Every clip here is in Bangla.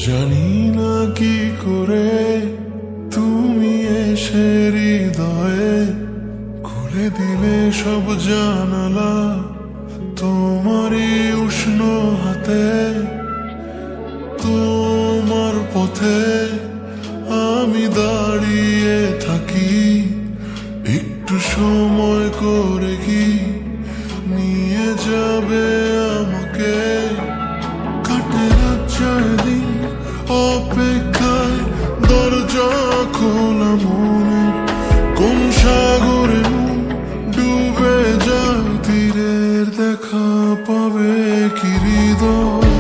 জানি না কি করে তুমি এসে হৃদয়ে খুলে দিলে সব জানালা তোমারই উষ্ণ হাতে। তোমার পথে আমি দাঁড়িয়ে থাকি, একটু সময় করে কি নিয়ে যাবে আমাকে। কাটে রাত সারাদিন অপেক্ষায়, দরজা খোলা মনে কোন সাগরে মন ডুবে যায়। তীরের দেখা পাবে কি হৃদয়?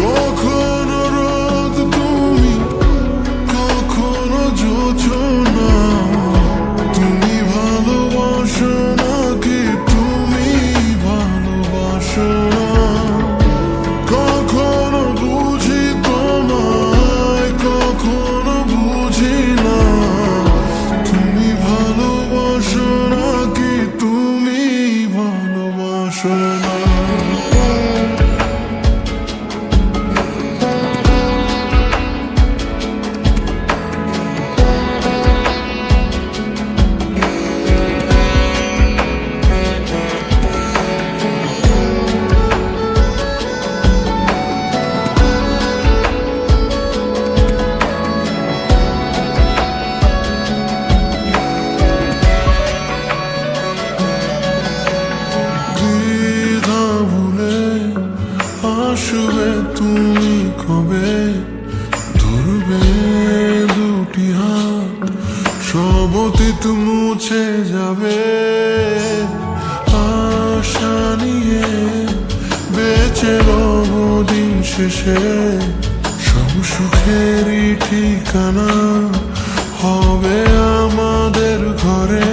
কখনো রোদ তুমি, কখনো জোছনা। তুমি ভালোবাসো নাকি তুমি ভালোবাসো না? কখনো বুঝি তোমায়, কখনো বুঝি না। তুমি ভালোবাসো নাকি তুমি ভালোবাসো না? আসবে তুমি কবে, ধরবে দুটি হাত, সব অতীত মুছে যাবে। আশা নিয়ে বেঁচে রব দিন শেষে, সব সুখেরই ঠিকানা হবে আমাদের ঘরে।